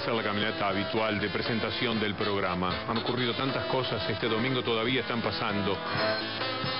ser la caminata habitual de presentación del programa. Han ocurrido tantas cosas, este domingo todavía están pasando.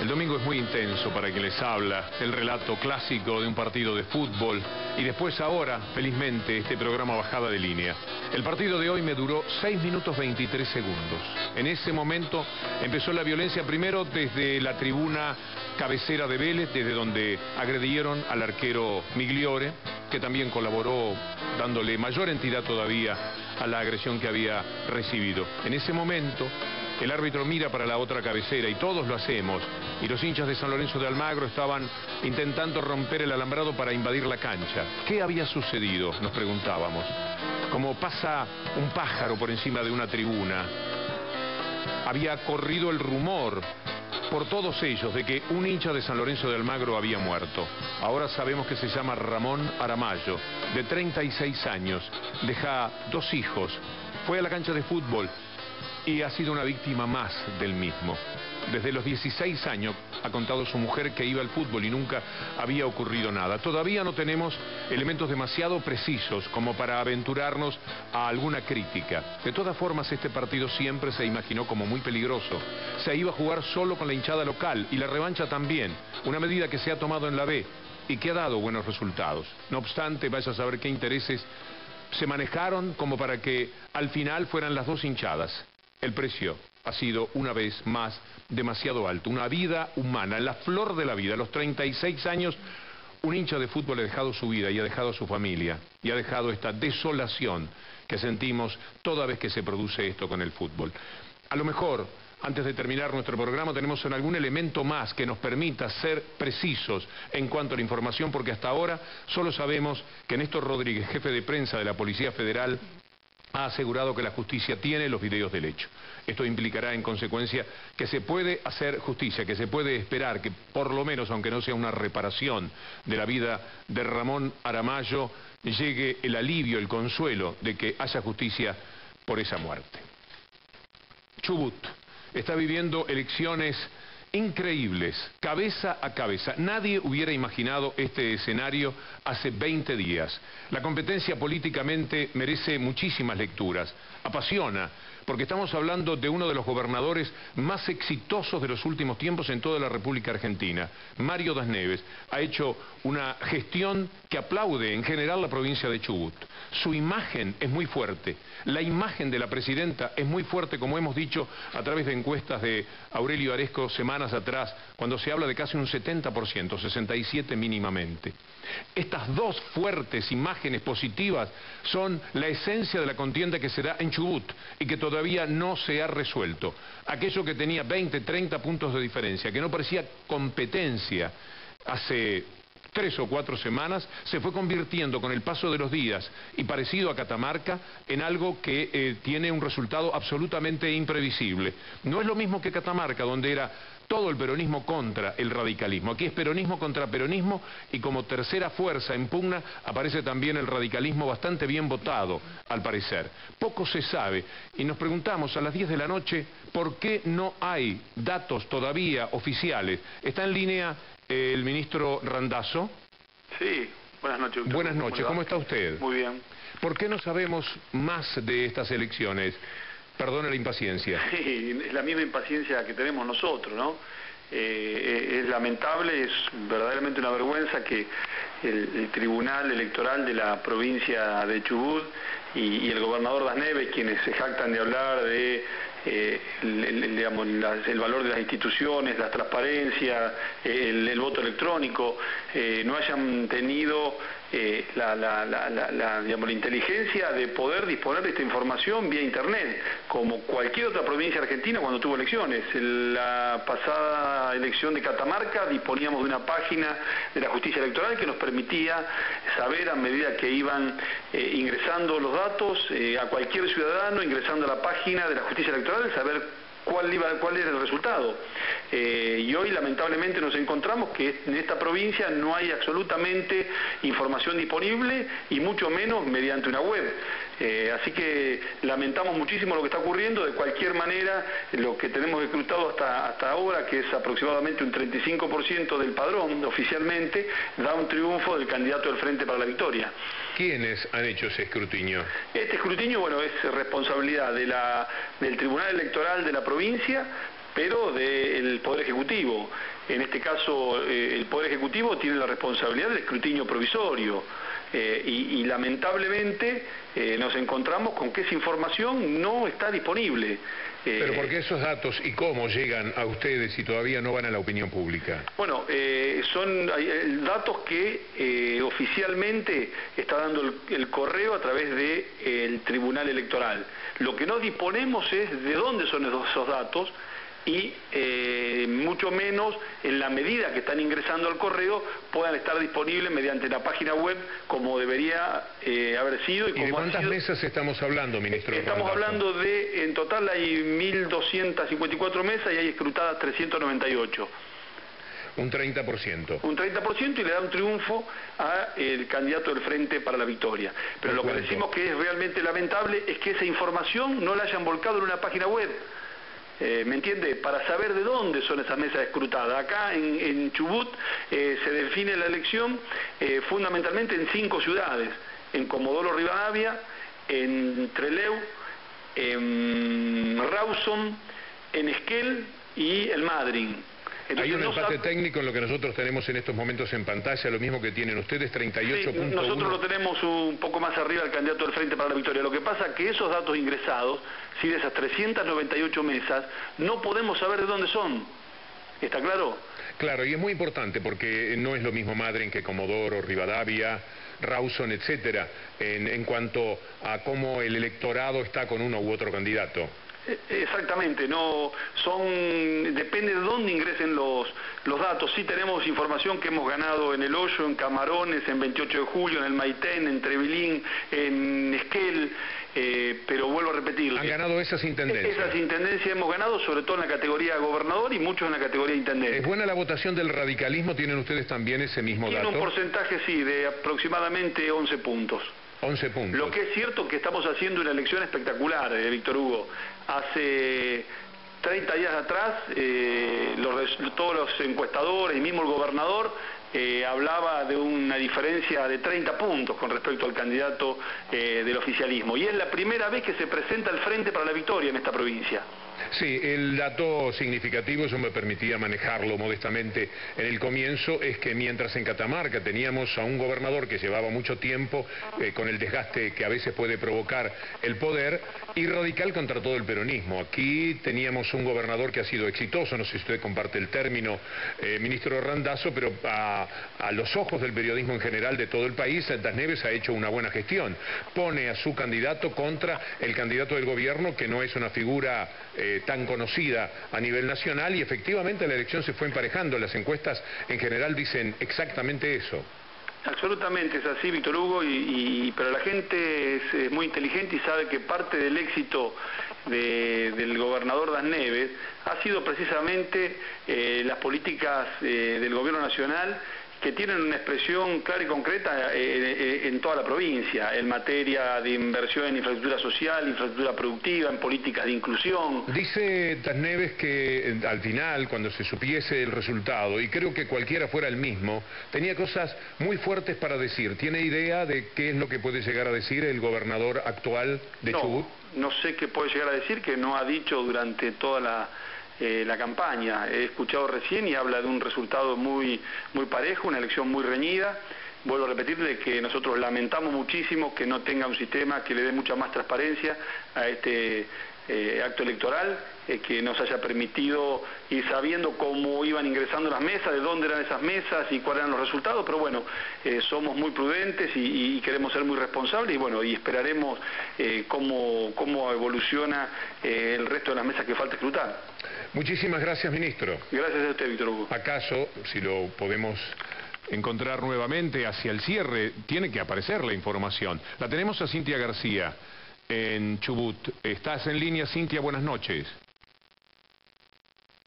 El domingo es muy intenso para quien les habla, el relato clásico de un partido de fútbol y después ahora, felizmente, este programa bajada de línea. El partido de hoy me duró 6 minutos 23 segundos. En ese momento empezó la violencia primero desde la tribuna cabecera de Vélez, desde donde agredieron al arquero Migliore, que también colaboró dándole mayor entidad todavía a la agresión que había recibido. En ese momento el árbitro mira para la otra cabecera y todos lo hacemos, y los hinchas de San Lorenzo de Almagro estaban intentando romper el alambrado para invadir la cancha. ¿Qué había sucedido?, nos preguntábamos. Como pasa un pájaro por encima de una tribuna, había corrido el rumor por todos ellos de que un hincha de San Lorenzo de Almagro había muerto. Ahora sabemos que se llama Ramón Aramayo, de 36 años, deja 2 hijos, fue a la cancha de fútbol y ha sido una víctima más del mismo. Desde los 16 años ha contado su mujer que iba al fútbol y nunca había ocurrido nada. Todavía no tenemos elementos demasiado precisos como para aventurarnos a alguna crítica. De todas formas, este partido siempre se imaginó como muy peligroso. Se iba a jugar solo con la hinchada local y la revancha también, una medida que se ha tomado en la B y que ha dado buenos resultados. No obstante, vaya a saber qué intereses se manejaron como para que al final fueran las 2 hinchadas. El precio ha sido una vez más demasiado alto. Una vida humana, en la flor de la vida, a los 36 años, un hincha de fútbol ha dejado su vida y ha dejado a su familia y ha dejado esta desolación que sentimos toda vez que se produce esto con el fútbol. A lo mejor, antes de terminar nuestro programa, tenemos algún elemento más que nos permita ser precisos en cuanto a la información, porque hasta ahora solo sabemos que Néstor Rodríguez, jefe de prensa de la Policía Federal, ha asegurado que la justicia tiene los videos del hecho. Esto implicará en consecuencia que se puede hacer justicia, que se puede esperar que por lo menos, aunque no sea una reparación de la vida de Ramón Aramayo, llegue el alivio, el consuelo de que haya justicia por esa muerte. Chubut está viviendo elecciones increíbles, cabeza a cabeza. Nadie hubiera imaginado este escenario hace 20 días. La competencia políticamente merece muchísimas lecturas, apasiona, porque estamos hablando de uno de los gobernadores más exitosos de los últimos tiempos en toda la República Argentina. Mario Das Neves ha hecho una gestión que aplaude en general la provincia de Chubut. Su imagen es muy fuerte, la imagen de la presidenta es muy fuerte, como hemos dicho a través de encuestas de Aurelio Aresco semanas atrás, cuando se habla de casi un 70%, 67% mínimamente. Estas 2 fuertes imágenes positivas son la esencia de la contienda que se da en Chubut y que todavía no se ha resuelto. Aquello que tenía 20, 30 puntos de diferencia, que no parecía competencia hace 3 o 4 semanas, se fue convirtiendo con el paso de los días y parecido a Catamarca en algo que tiene un resultado absolutamente imprevisible. No es lo mismo que Catamarca, donde era todo el peronismo contra el radicalismo. Aquí es peronismo contra peronismo y como tercera fuerza en pugna aparece también el radicalismo bastante bien votado, al parecer. Poco se sabe y nos preguntamos a las 10 de la noche por qué no hay datos todavía oficiales. ¿Está en línea el ministro Randazzo? Sí, buenas noches. Doctor. Buenas noches, ¿cómo está usted? Muy bien. ¿Por qué no sabemos más de estas elecciones? Perdone la impaciencia. Sí, es la misma impaciencia que tenemos nosotros, ¿no? Es lamentable, es verdaderamente una vergüenza que el Tribunal Electoral de la provincia de Chubut y el gobernador Das Neves, quienes se jactan de hablar de el valor de las instituciones, la transparencia, el voto electrónico, no hayan tenido la inteligencia de poder disponer de esta información vía internet, como cualquier otra provincia argentina cuando tuvo elecciones. En la pasada elección de Catamarca disponíamos de una página de la justicia electoral que nos permitía saber a medida que iban ingresando los datos a cualquier ciudadano ingresando a la página de la justicia electoral, saber cuál era el resultado. Y hoy lamentablemente nos encontramos que en esta provincia no hay absolutamente información disponible y mucho menos mediante una web. Así que lamentamos muchísimo lo que está ocurriendo. De cualquier manera, lo que tenemos escrutado hasta ahora, que es aproximadamente un 35% del padrón oficialmente, da un triunfo del candidato del Frente para la Victoria. ¿Quiénes han hecho ese escrutinio? Este escrutinio, bueno, es responsabilidad del Tribunal Electoral de la provincia, pero del Poder Ejecutivo. En este caso, el Poder Ejecutivo tiene la responsabilidad del escrutinio provisorio. Y lamentablemente nos encontramos con que esa información no está disponible. ¿Pero por qué esos datos y cómo llegan a ustedes y todavía no van a la opinión pública? Bueno, son datos que oficialmente está dando el correo a través del Tribunal Electoral. Lo que no disponemos es de dónde son esos datos, y mucho menos en la medida que están ingresando al correo puedan estar disponibles mediante la página web como debería haber sido. ¿Y de cuántas mesas estamos hablando, ministro? Estamos hablando de, en total hay 1.254 mesas y hay escrutadas 398. Un 30%. Un 30% y le da un triunfo al candidato del Frente para la Victoria. Pero lo que decimos que es realmente lamentable es que esa información no la hayan volcado en una página web. ¿Me entiende? Para saber de dónde son esas mesas escrutadas. Acá en Chubut se define la elección fundamentalmente en 5 ciudades: en Comodoro Rivadavia, en Trelew, en Rawson, en Esquel y el Madryn. Entonces, hay un empate técnico en lo que nosotros tenemos en estos momentos en pantalla, lo mismo que tienen ustedes, 38.1. Sí, nosotros lo tenemos un poco más arriba el candidato del Frente para la Victoria. Lo que pasa es que esos datos ingresados, si de esas 398 mesas, no podemos saber de dónde son. ¿Está claro? Claro, y es muy importante porque no es lo mismo Madryn que Comodoro, Rivadavia, Rawson, etcétera, en cuanto a cómo el electorado está con uno u otro candidato. Exactamente, depende de dónde ingresen los datos. Sí tenemos información que hemos ganado en El Hoyo, en Camarones, en 28 de julio, en el Maitén, en Trevilín, en Esquel, pero vuelvo a repetir. ¿Han ganado esas intendencias? Esas intendencias hemos ganado, sobre todo en la categoría gobernador y muchos en la categoría intendente. ¿Es buena la votación del radicalismo? ¿Tienen ustedes también ese mismo dato? Tiene un porcentaje, sí, de aproximadamente 11 puntos. 11 puntos. Lo que es cierto es que estamos haciendo una elección espectacular, Víctor Hugo. Hace 30 días atrás, todos los encuestadores y mismo el gobernador hablaba de una diferencia de 30 puntos con respecto al candidato del oficialismo. Y es la primera vez que se presenta el Frente para la Victoria en esta provincia. Sí, el dato significativo, yo me permitía manejarlo modestamente en el comienzo, es que mientras en Catamarca teníamos a un gobernador que llevaba mucho tiempo con el desgaste que a veces puede provocar el poder, y radical contra todo el peronismo. Aquí teníamos un gobernador que ha sido exitoso, no sé si usted comparte el término, ministro Randazzo, pero a los ojos del periodismo en general de todo el país, Das Neves ha hecho una buena gestión. Pone a su candidato contra el candidato del gobierno, que no es una figura tan conocida a nivel nacional, y efectivamente la elección se fue emparejando. Las encuestas en general dicen exactamente eso. Absolutamente, es así, Víctor Hugo, pero la gente es muy inteligente y sabe que parte del éxito del gobernador Das Neves ha sido precisamente las políticas del gobierno nacional, que tienen una expresión clara y concreta en toda la provincia, en materia de inversión en infraestructura social, infraestructura productiva, en políticas de inclusión. Dice Das Neves que al final, cuando se supiese el resultado, y creo que cualquiera fuera el mismo, tenía cosas muy fuertes para decir. ¿Tiene idea de qué es lo que puede llegar a decir el gobernador actual de Chubut? No sé qué puede llegar a decir, que no ha dicho durante toda la campaña. He escuchado recién y habla de un resultado muy parejo, una elección muy reñida. Vuelvo a repetirle que nosotros lamentamos muchísimo que no tenga un sistema que le dé mucha más transparencia a este acto electoral, que nos haya permitido ir sabiendo cómo iban ingresando las mesas, de dónde eran esas mesas y cuáles eran los resultados, pero bueno, somos muy prudentes y queremos ser muy responsables, y bueno, y esperaremos cómo evoluciona el resto de las mesas que falta escrutar. Muchísimas gracias, ministro. Gracias a usted, Víctor Hugo. ¿Acaso, si lo podemos encontrar nuevamente hacia el cierre, tiene que aparecer la información? La tenemos a Cintia García en Chubut. ¿Estás en línea, Cintia? Buenas noches.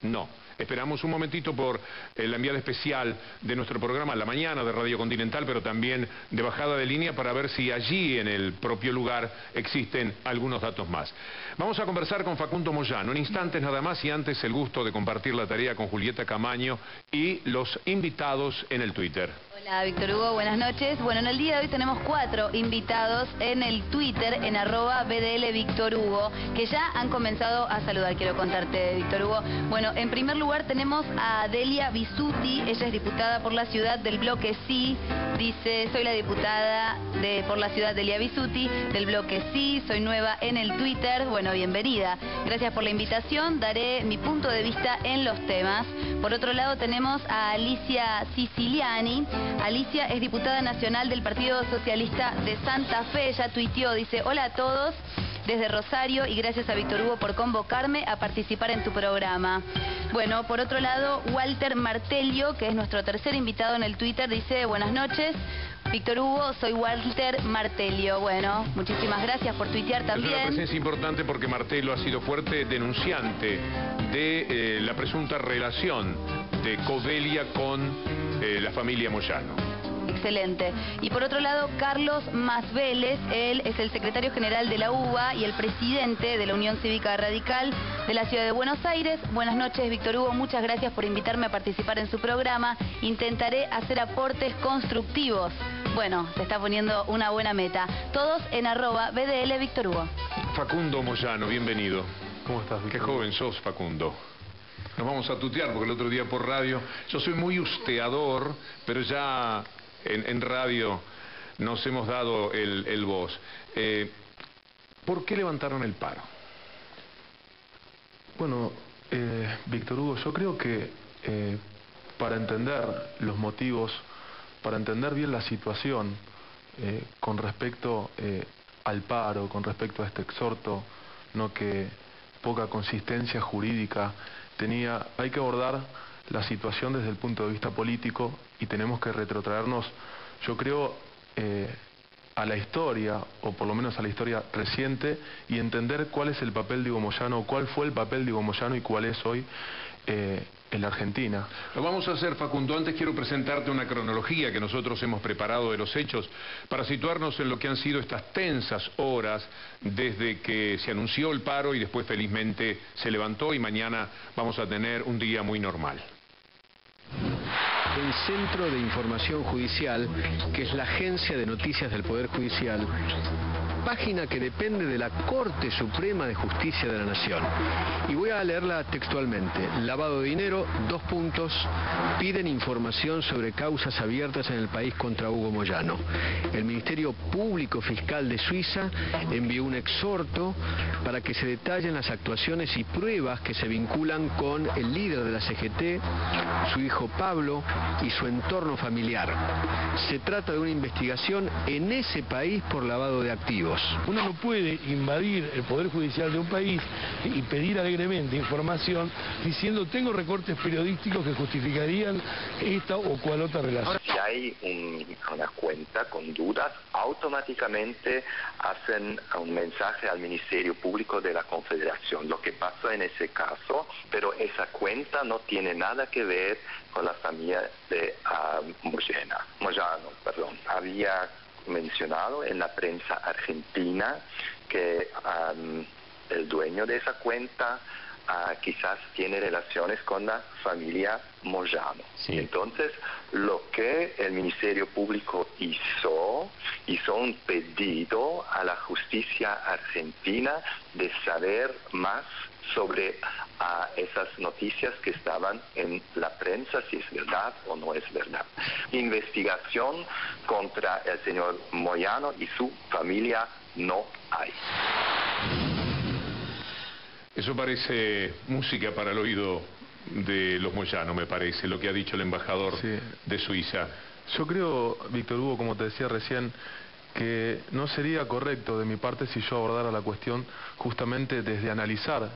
No. Esperamos un momentito por la enviada especial de nuestro programa La Mañana de Radio Continental, pero también de bajada de línea para ver si allí en el propio lugar existen algunos datos más. Vamos a conversar con Facundo Moyano en instantes nada más, y antes el gusto de compartir la tarea con Julieta Camaño y los invitados en el Twitter. Hola Víctor Hugo, buenas noches. Bueno, en el día de hoy tenemos 4 invitados en el Twitter, en @BDL Víctor Hugo, que ya han comenzado a saludar. Quiero contarte, Víctor Hugo. Bueno, en primer lugar tenemos a Delia Bisuti. Ella es diputada por la ciudad del bloque Sí. Dice: soy la diputada por la ciudad Delia Bisuti, del bloque Sí. Soy nueva en el Twitter. Bueno, bienvenida. Gracias por la invitación. Daré mi punto de vista en los temas. Por otro lado tenemos a Alicia Siciliani. Alicia es diputada nacional del Partido Socialista de Santa Fe. Ella tuiteó, dice: hola a todos desde Rosario y gracias a Víctor Hugo por convocarme a participar en tu programa. Bueno, por otro lado, Walter Martelio, que es nuestro tercer invitado en el Twitter, dice: buenas noches, Víctor Hugo, soy Walter Martelio. Bueno, muchísimas gracias por tuitear también. Es una presencia importante porque Martelio ha sido fuerte denunciante de la presunta relación de Codelia con la familia Moyano. Excelente. Y por otro lado, Carlos Masvélez, él es el secretario general de la UBA y el presidente de la Unión Cívica Radical de la Ciudad de Buenos Aires. Buenas noches, Víctor Hugo, muchas gracias por invitarme a participar en su programa. Intentaré hacer aportes constructivos. Bueno, se está poniendo una buena meta. Todos en @BDL Víctor Hugo. Facundo Moyano, bienvenido. ¿Cómo estás, Víctor? Qué joven sos, Facundo. Nos vamos a tutear porque el otro día por radio, yo soy muy usteador, pero ya en radio nos hemos dado el vos. ¿Por qué levantaron el paro? Bueno, Víctor Hugo, yo creo que para entender los motivos, para entender bien la situación con respecto al paro, con respecto a este exhorto, no que poca consistencia jurídica tenía, hay que abordar la situación desde el punto de vista político y tenemos que retrotraernos, yo creo, a la historia, o por lo menos a la historia reciente, y entender cuál es el papel de Hugo Moyano, cuál fue el papel de Hugo Moyano y cuál es hoy en la Argentina. Lo vamos a hacer, Facundo. Antes quiero presentarte una cronología que nosotros hemos preparado de los hechos para situarnos en lo que han sido estas tensas horas desde que se anunció el paro y después felizmente se levantó, y mañana vamos a tener un día muy normal. El Centro de Información Judicial, que es la agencia de noticias del Poder Judicial, página que depende de la Corte Suprema de Justicia de la Nación. Y voy a leerla textualmente. Lavado de dinero, 2 puntos, piden información sobre causas abiertas en el país contra Hugo Moyano. El Ministerio Público Fiscal de Suiza envió un exhorto para que se detallen las actuaciones y pruebas que se vinculan con el líder de la CGT, su hijo Pablo y su entorno familiar. Se trata de una investigación en ese país por lavado de activos. Uno no puede invadir el Poder Judicial de un país y pedir alegremente información diciendo: tengo recortes periodísticos que justificarían esta o cual otra relación. Si hay una cuenta con dudas, automáticamente hacen un mensaje al Ministerio Público de la Confederación, lo que pasa en ese caso, pero esa cuenta no tiene nada que ver con la familia de Moyano. Había mencionado en la prensa argentina que el dueño de esa cuenta quizás tiene relaciones con la familia Moyano. Sí. Entonces, lo que el Ministerio Público hizo un pedido a la justicia argentina de saber más sobre esas noticias que estaban en la prensa, si es verdad o no es verdad. Investigación contra el señor Moyano y su familia no hay. Eso parece música para el oído de los Moyano, me parece, lo que ha dicho el embajador de Suiza. Yo creo, Víctor Hugo, como te decía recién, que no sería correcto de mi parte si yo abordara la cuestión justamente desde analizar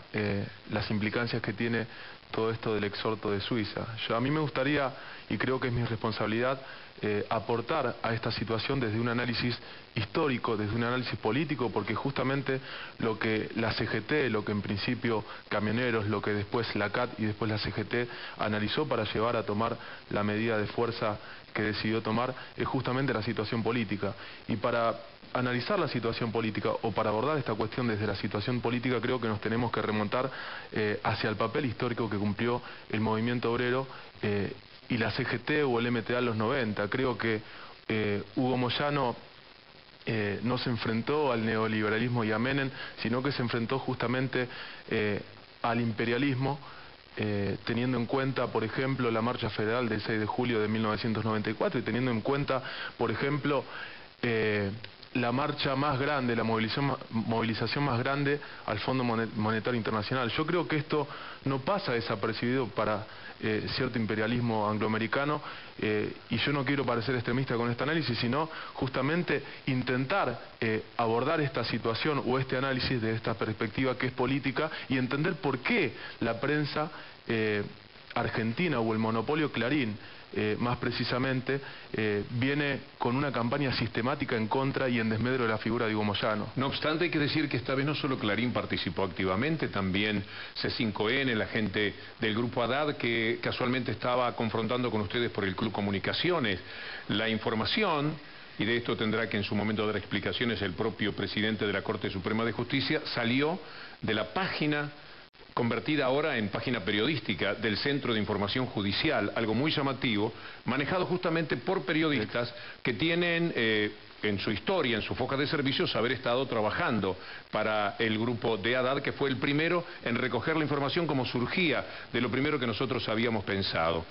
las implicancias que tiene todo esto del exhorto de Suiza. A mí me gustaría, y creo que es mi responsabilidad, aportar a esta situación desde un análisis histórico, desde un análisis político, porque justamente lo que la CGT, lo que en principio Camioneros, lo que después la CAT y después la CGT analizó para llevar a tomar la medida de fuerza que decidió tomar, es justamente la situación política. Y para analizar la situación política o para abordar esta cuestión desde la situación política, creo que nos tenemos que remontar hacia el papel histórico que cumplió el movimiento obrero y la CGT o el MTA en los 90. Creo que Hugo Moyano no se enfrentó al neoliberalismo y a Menem, sino que se enfrentó justamente al imperialismo, teniendo en cuenta, por ejemplo, la marcha federal del 6 de julio de 1994 y teniendo en cuenta, por ejemplo, la marcha más grande, la movilización más grande al Fondo Monetario Internacional. Yo creo que esto no pasa desapercibido para cierto imperialismo angloamericano y yo no quiero parecer extremista con este análisis, sino justamente intentar abordar esta situación o este análisis de esta perspectiva que es política y entender por qué la prensa argentina o el monopolio Clarín, más precisamente, viene con una campaña sistemática en contra y en desmedro de la figura de Hugo Moyano. No obstante, hay que decir que esta vez no solo Clarín participó activamente, también C5N, la gente del Grupo Haddad, que casualmente estaba confrontando con ustedes por el Club Comunicaciones. La información, y de esto tendrá que en su momento dar explicaciones el propio presidente de la Corte Suprema de Justicia, salió de la página convertida ahora en página periodística del Centro de Información Judicial, algo muy llamativo, manejado justamente por periodistas que tienen en su historia, en sus hojas de servicios, haber estado trabajando para el grupo de Haddad, que fue el primero en recoger la información como surgía de lo primero que nosotros habíamos pensado.